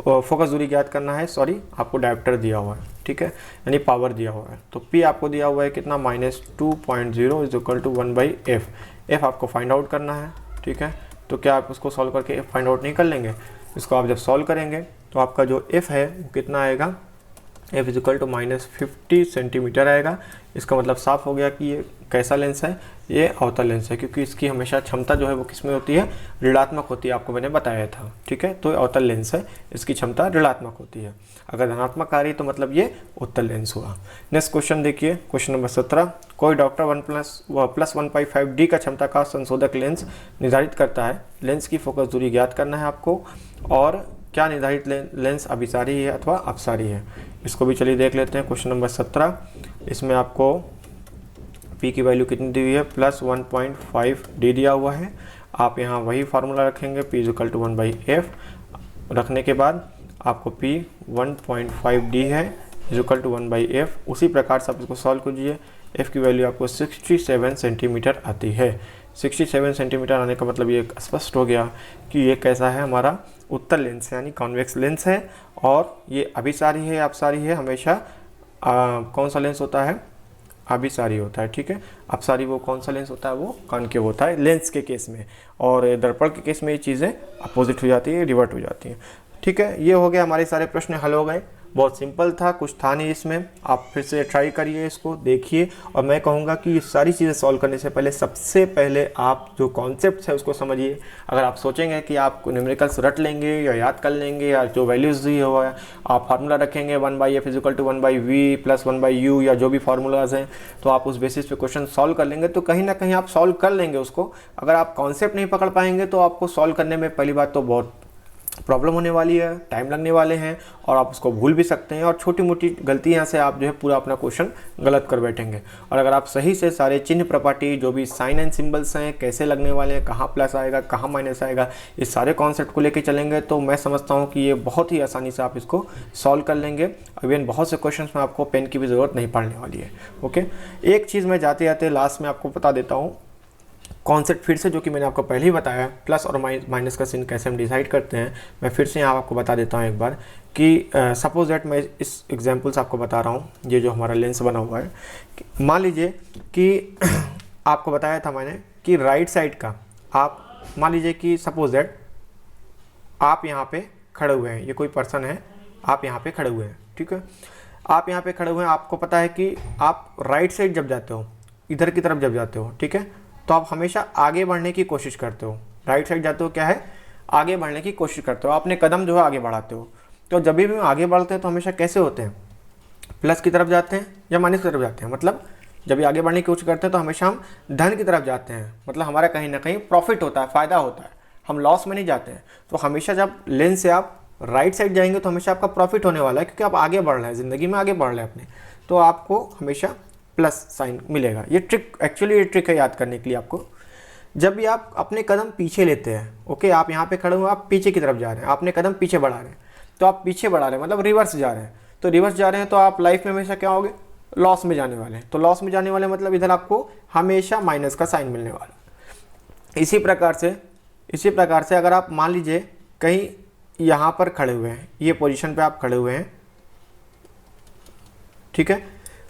फोकस दूरी ज्ञात करना है, सॉरी आपको डायोप्टर दिया हुआ है, ठीक है, यानी पावर दिया हुआ है। तो P आपको दिया हुआ है कितना, -2.0 = 1/f। f आपको फाइंड आउट करना है, ठीक है। तो क्या आप उसको सॉल्व करके f फाइंड आउट नहीं कर लेंगे, इसको आप जब सॉल्व करेंगे तो आपका जो f है वो कितना आएगा, f = -50 सेंटीमीटर आएगा। इसका मतलब साफ हो गया कि ये कैसा लेंस है, ये अवतल लेंस है, क्योंकि इसकी हमेशा क्षमता जो है वो किस में होती है, ऋणात्मक होती है, आपको मैंने बताया था, ठीक है। तो ये अवतल लेंस है, इसकी क्षमता ऋणात्मक होती है। अगर धनात्मक आ रही तो मतलब ये उत्तल लेंस हुआ। नेक्स्ट क्वेश्चन देखिए, क्वेश्चन नंबर 17, कोई डॉक्टर 1+1/5D का क्षमता का संशोधक लेंस निर्धारित करता है। लेंस की फोकस दूरी ज्ञात करना है आपको, और क्या निर्धारित लेंस अभिसारी है अथवा अपसारी है, इसको भी चलिए देख लेते हैं। क्वेश्चन नंबर 17, इसमें आपको P की वैल्यू कितनी दी हुई है, +1.5D दिया हुआ है। आप यहाँ वही फार्मूला रखेंगे, P = 1/f। रखने के बाद आपको P 1.5D है = 1/f। उसी प्रकार से आप इसको सॉल्व कीजिए। f की वैल्यू आपको 67 सेंटीमीटर आती है। 67 सेंटीमीटर आने का मतलब ये स्पष्ट हो गया कि ये कैसा है, हमारा उत्तल लेंस है, यानी कॉन्वेक्स लेंस है। और ये अभिसारी है या अपसारी है, हमेशा कौन सा लेंस होता है, अभिसारी होता है, ठीक है। अपसारी वो कौन सा लेंस होता है, वो कॉन्केव होता है लेंस के केस में, और दर्पण के केस में ये चीज़ें अपोजिट हो जाती है, रिवर्ट हो जाती हैं, ठीक है। ये हो गया, हमारे सारे प्रश्न हल हो गए। बहुत सिंपल था, कुछ था नहीं इसमें। आप फिर से ट्राई करिए, इसको देखिए। और मैं कहूँगा कि ये सारी चीज़ें सॉल्व करने से पहले सबसे पहले आप जो कॉन्सेप्ट है उसको समझिए। अगर आप सोचेंगे कि आप न्यूमेरिकल्स रट लेंगे या याद कर लेंगे, या जो वैल्यूज़ दी हुआ है आप फार्मूला रखेंगे 1/f = 1/v + 1/u, या जो भी फार्मूलाज हैं, तो आप उस बेसिस पे क्वेश्चन सॉल्व कर लेंगे, तो कहीं ना कहीं आप सॉल्व कर लेंगे उसको। अगर आप कॉन्सेप्ट नहीं पकड़ पाएंगे तो आपको सॉल्व करने में पहली बात तो बहुत प्रॉब्लम होने वाली है, टाइम लगने वाले हैं, और आप उसको भूल भी सकते हैं, और छोटी मोटी गलतियां से आप जो है पूरा अपना क्वेश्चन गलत कर बैठेंगे। और अगर आप सही से सारे चिन्ह प्रॉपर्टी, जो भी साइन एंड सिंबल्स हैं, कैसे लगने वाले हैं, कहाँ प्लस आएगा कहाँ माइनस आएगा, इस सारे कॉन्सेप्ट को लेके चलेंगे, तो मैं समझता हूँ कि ये बहुत ही आसानी से आप इसको सॉल्व कर लेंगे। इवन बहुत से क्वेश्चन में आपको पेन की भी ज़रूरत नहीं पड़ने वाली है। ओके, एक चीज़ मैं जाते जाते लास्ट में आपको बता देता हूँ, कॉन्सेप्ट फिर से, जो कि मैंने आपको पहले ही बताया, प्लस और माइनस का चिन्ह कैसे हम डिसाइड करते हैं, मैं फिर से यहाँ आपको बता देता हूँ एक बार कि सपोज दैट मैं इस एग्जांपल से आपको बता रहा हूँ। ये जो हमारा लेंस बना हुआ है, मान लीजिए कि आपको बताया था मैंने कि राइट साइड का, आप मान लीजिए कि सपोज दैट आप यहाँ पे खड़े हुए हैं, ये कोई पर्सन है, आप यहाँ पे खड़े हुए हैं, ठीक है। आप यहाँ पे खड़े हुए हैं, आपको पता है कि आप राइट साइड जब जाते हो, इधर की तरफ जब जाते हो, ठीक है, तो आप हमेशा आगे बढ़ने की कोशिश करते हो। राइट साइड जाते हो, क्या है, आगे बढ़ने की कोशिश करते हो, अपने कदम जो है आगे बढ़ाते हो। तो जब भी आगे बढ़ते हैं तो हमेशा कैसे होते हैं, प्लस की तरफ जाते हैं या माइनस की तरफ जाते हैं। मतलब जब भी आगे बढ़ने की कोशिश करते हैं तो हमेशा हम धन की तरफ जाते हैं, मतलब हमारा कहीं ना कहीं प्रॉफिट होता है, फ़ायदा होता है, हम लॉस में नहीं जाते हैं। तो हमेशा जब लेंस से आप राइट साइड जाएंगे तो हमेशा आपका प्रॉफिट होने वाला है, क्योंकि आप आगे बढ़ रहे हैं, ज़िंदगी में आगे बढ़ रहे हैं अपने, तो आपको हमेशा प्लस साइन मिलेगा। ये ट्रिक, एक्चुअली ये ट्रिक है याद करने के लिए आपको। जब भी आप अपने कदम पीछे लेते हैं, ओके, आप यहाँ पे खड़े हुए, आप पीछे की तरफ जा रहे हैं, आपने कदम पीछे बढ़ा रहे हैं, तो आप पीछे बढ़ा रहे हैं मतलब रिवर्स जा रहे हैं। तो रिवर्स जा रहे हैं तो आप लाइफ में हमेशा क्या होगे, लॉस में जाने वाले हैं। तो लॉस में जाने वाले मतलब इधर आपको हमेशा माइनस का साइन मिलने वाला। इसी प्रकार से अगर आप मान लीजिए कहीं यहाँ पर खड़े हुए हैं, ये पोजीशन पे आप खड़े हुए हैं, ठीक है,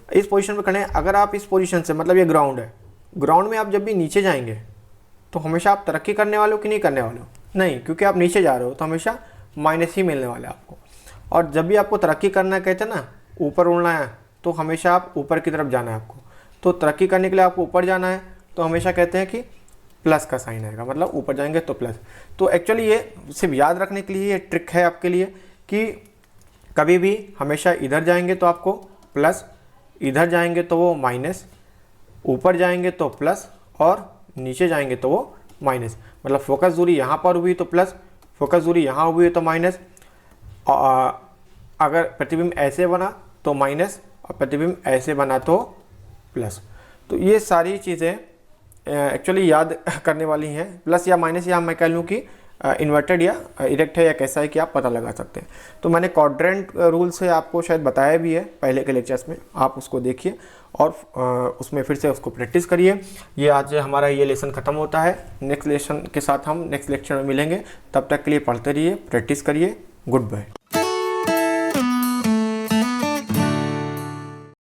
इस पोजीशन पे खड़े हैं। अगर आप इस पोजीशन से, मतलब ये ग्राउंड है, ग्राउंड में आप जब भी नीचे जाएंगे तो हमेशा आप तरक्की करने वाले हो कि नहीं करने वाले हो, नहीं, क्योंकि आप नीचे जा रहे हो तो हमेशा माइनस ही मिलने वाला है आपको। और जब भी आपको तरक्की करना है, कहते हैं ना ऊपर उड़ना है, तो हमेशा आप ऊपर की तरफ जाना है आपको। तो तरक्की करने के लिए आपको ऊपर जाना है, तो हमेशा कहते हैं कि प्लस का साइन आएगा, मतलब ऊपर जाएंगे तो प्लस। तो एक्चुअली ये सिर्फ याद रखने के लिए ये ट्रिक है आपके लिए कि कभी भी हमेशा इधर जाएंगे तो आपको प्लस, इधर जाएंगे तो वो माइनस, ऊपर जाएंगे तो प्लस, और नीचे जाएंगे तो वो माइनस। मतलब फोकस दूरी यहाँ पर हुई तो प्लस, फोकस दूरी यहाँ हुई तो माइनस। अगर प्रतिबिंब ऐसे बना तो माइनस, और प्रतिबिंब ऐसे बना तो प्लस। तो ये सारी चीज़ें एक्चुअली याद करने वाली हैं। प्लस या माइनस, या मैं कह लूँ कि इन्वर्टेड या इरेक्ट है या कैसा है कि आप पता लगा सकते हैं। तो मैंने क्वाड्रेंट रूल से आपको शायद बताया भी है पहले के लेक्चर्स में, आप उसको देखिए और उसमें फिर से उसको प्रैक्टिस करिए। ये आज हमारा ये लेसन ख़त्म होता है। नेक्स्ट लेसन के साथ हम नेक्स्ट लेक्चर में मिलेंगे। तब तक के लिए पढ़ते रहिए, प्रैक्टिस करिए। Good bye.